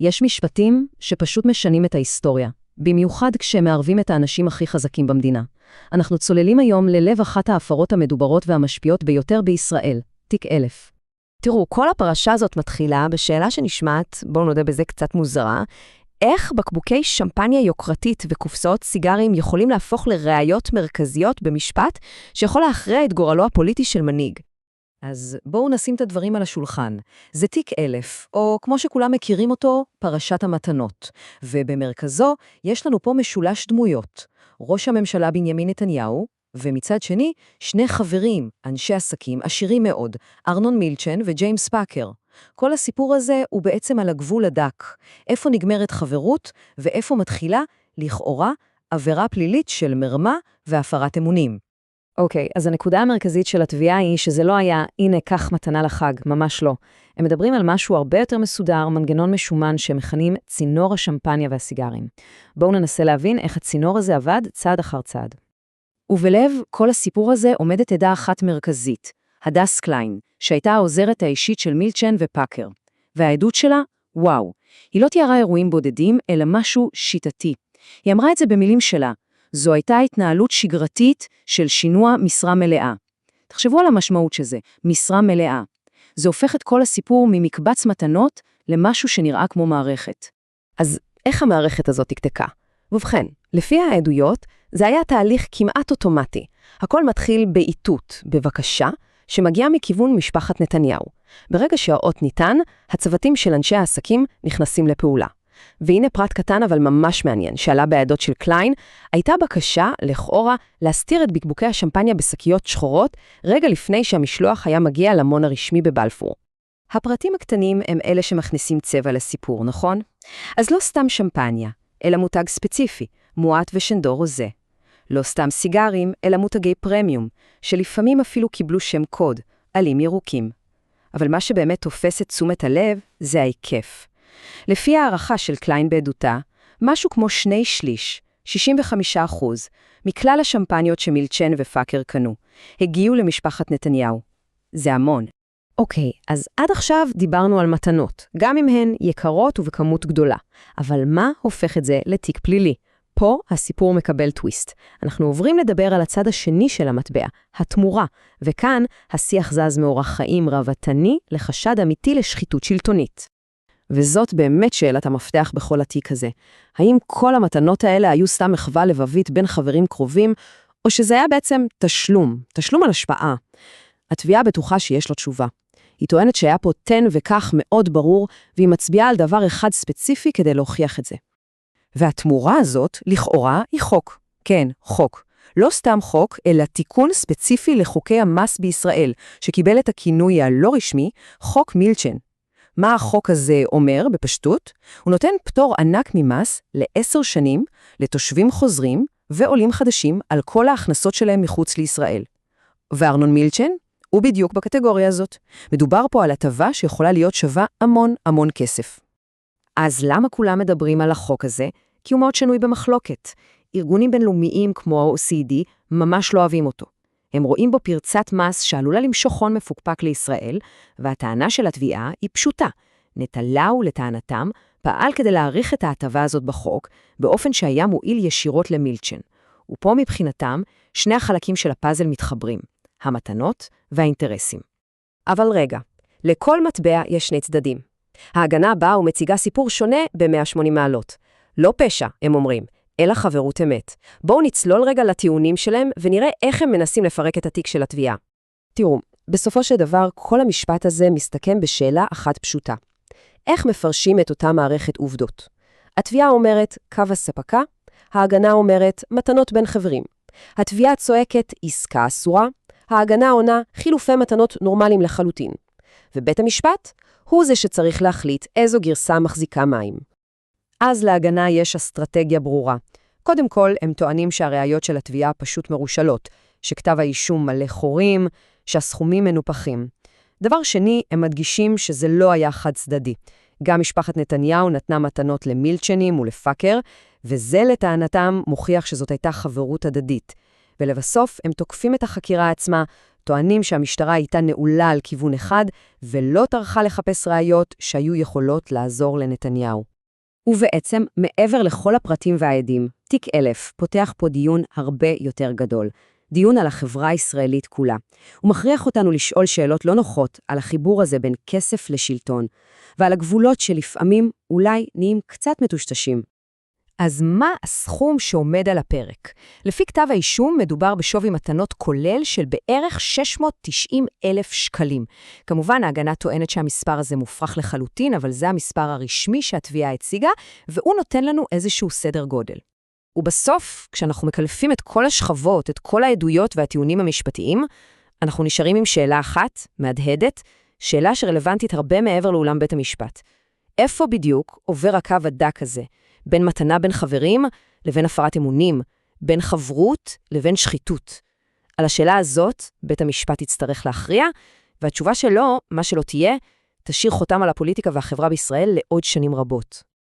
יש משפטים שפשוט משנים את ההיסטוריה, במיוחד כשהם מערבים את האנשים הכי חזקים במדינה. אנחנו צוללים היום ללב אחת ההפרות המדוברות והמשפיעות ביותר בישראל, תיק 1000. תראו, כל הפרשה הזאת מתחילה בשאלה שנשמעת, בואו נודה בזה קצת מוזרה, איך בקבוקי שמפניה יוקרתית וקופסאות סיגרים יכולים להפוך לראיות מרכזיות במשפט שיכול להכריע את גורלו הפוליטי של מנהיג. אז בואו נשים את הדברים על השולחן. זה תיק 1000, או כמו שכולם מכירים אותו, פרשת המתנות. ובמרכזו יש לנו פה משולש דמויות. ראש הממשלה בנימין נתניהו, ומצד שני, שני חברים, אנשי עסקים עשירים מאוד, ארנון מילצ'ן וג'יימס פאקר. כל הסיפור הזה הוא בעצם על הגבול הדק. איפה נגמרת חברות ואיפה מתחילה, לכאורה, עבירה פלילית של מרמה והפרת אמונים. אוקיי, אז הנקודה המרכזית של התביעה היא שזה לא היה, הנה, קח מתנה לחג, ממש לא. הם מדברים על משהו הרבה יותר מסודר, מנגנון משומן שמכנים צינור השמפניה והסיגרים. בואו ננסה להבין איך הצינור הזה עבד צעד אחר צעד. ובלב כל הסיפור הזה עומדת עדה אחת מרכזית, הדס קליין, שהייתה העוזרת האישית של מילצ'ן ופאקר. והעדות שלה, וואו, היא לא תיארה אירועים בודדים, אלא משהו שיטתי. היא אמרה את זה במילים שלה, זו הייתה התנהלות שגרתית של שינוע משרה מלאה. תחשבו על המשמעות שזה, משרה מלאה. זה הופך את כל הסיפור ממקבץ מתנות למשהו שנראה כמו מערכת. אז איך המערכת הזאת תקתקה? ובכן, לפי העדויות, זה היה תהליך כמעט אוטומטי. הכל מתחיל באיתות, בבקשה, שמגיעה מכיוון משפחת נתניהו. ברגע שהאות ניתן, הצוותים של אנשי העסקים נכנסים לפעולה. והנה פרט קטן אבל ממש מעניין, שעלה בעדות של קליין, הייתה בקשה, לכאורה, להסתיר את בקבוקי השמפניה בשקיות שחורות, רגע לפני שהמשלוח היה מגיע למון הרשמי בבלפור. הפרטים הקטנים הם אלה שמכניסים צבע לסיפור, נכון? אז לא סתם שמפניה, אלא מותג ספציפי, מועט ושנדור רוזה. לא סתם סיגרים, אלא מותגי פרמיום, שלפעמים אפילו קיבלו שם קוד, עלים ירוקים. אבל מה שבאמת תופס את תשומת הלב, זה ההיקף. לפי הערכה של קליין בעדותה, משהו כמו 2/3, 65%, מכלל השמפניות שמילצ'ן ופאקר קנו, הגיעו למשפחת נתניהו. זה המון. אוקיי, אז עד עכשיו דיברנו על מתנות, גם אם הן יקרות ובכמות גדולה. אבל מה הופך את זה לתיק פלילי? פה הסיפור מקבל טוויסט. אנחנו עוברים לדבר על הצד השני של המטבע, התמורה, וכאן השיח זז מאורח חיים רבתני לחשד אמיתי לשחיתות שלטונית. וזאת באמת שאלת המפתח בכל התיק הזה. האם כל המתנות האלה היו סתם מחווה לבבית בין חברים קרובים, או שזה היה בעצם תשלום על השפעה? התביעה בטוחה שיש לו תשובה. היא טוענת שהיה פה תן וכך מאוד ברור, והיא מצביעה על דבר אחד ספציפי כדי להוכיח את זה. והתמורה הזאת, לכאורה, היא חוק. כן, חוק. לא סתם חוק, אלא תיקון ספציפי לחוקי המס בישראל, שקיבל את הכינוי הלא רשמי, חוק מילצ'ן. מה החוק הזה אומר בפשטות? הוא נותן פטור ענק ממס ל10 שנים לתושבים חוזרים ועולים חדשים על כל ההכנסות שלהם מחוץ לישראל. וארנון מילצ'ן הוא בדיוק בקטגוריה הזאת. מדובר פה על הטבה שיכולה להיות שווה המון כסף. אז למה כולם מדברים על החוק הזה? כי הוא מאוד שנוי במחלוקת. ארגונים בינלאומיים כמו ה-OECD ממש לא אוהבים אותו. הם רואים בו פרצת מס שעלולה למשוך הון מפוקפק לישראל, והטענה של התביעה היא פשוטה. נתניהו, לטענתם, פעל כדי להאריך את ההטבה הזאת בחוק, באופן שהיה מועיל ישירות למילצ'ן. ופה מבחינתם, שני החלקים של הפאזל מתחברים, המתנות והאינטרסים. אבל רגע, לכל מטבע יש שני צדדים. ההגנה באה ומציגה סיפור שונה ב-180 מעלות. לא פשע, הם אומרים, אלא חברות אמת. בואו נצלול רגע לטיעונים שלהם ונראה איך הם מנסים לפרק את התיק של התביעה. תראו, בסופו של דבר כל המשפט הזה מסתכם בשאלה אחת פשוטה. איך מפרשים את אותה מערכת עובדות? התביעה אומרת קו הספקה, ההגנה אומרת מתנות בין חברים. התביעה צועקת עסקה אסורה, ההגנה עונה חילופי מתנות נורמליים לחלוטין. ובית המשפט הוא זה שצריך להחליט איזו גרסה מחזיקה מים. אז להגנה יש אסטרטגיה ברורה. קודם כל, הם טוענים שהראיות של התביעה פשוט מרושלות, שכתב האישום מלא חורים, שהסכומים מנופחים. דבר שני, הם מדגישים שזה לא היה חד צדדי. גם משפחת נתניהו נתנה מתנות למילצ'נים ולפאקר, וזה לטענתם מוכיח שזאת הייתה חברות הדדית. ולבסוף, הם תוקפים את החקירה עצמה, טוענים שהמשטרה הייתה נעולה על כיוון אחד, ולא טרחה לחפש ראיות שהיו יכולות לעזור לנתניהו. ובעצם, מעבר לכל הפרטים והעדים, תיק 1000 פותח פה דיון הרבה יותר גדול. דיון על החברה הישראלית כולה. הוא מכריח אותנו לשאול שאלות לא נוחות על החיבור הזה בין כסף לשלטון, ועל הגבולות שלפעמים אולי נהיים קצת מטושטשים. אז מה הסכום שעומד על הפרק? לפי כתב האישום מדובר בשווי מתנות כולל של בערך 690,000 שקלים. כמובן, ההגנה טוענת שהמספר הזה מופרך לחלוטין, אבל זה המספר הרשמי שהתביעה הציגה, והוא נותן לנו איזשהו סדר גודל. ובסוף, כשאנחנו מקלפים את כל השכבות, את כל העדויות והטיעונים המשפטיים, אנחנו נשארים עם שאלה אחת, מהדהדת, שאלה שרלוונטית הרבה מעבר לאולם בית המשפט. איפה בדיוק עובר הקו הדק הזה? בין מתנה בין חברים לבין הפרת אמונים, בין חברות לבין שחיתות. על השאלה הזאת, בית המשפט יצטרך להכריע, והתשובה שלו, מה שלא תהיה, תשאיר חותם על הפוליטיקה והחברה בישראל לעוד שנים רבות.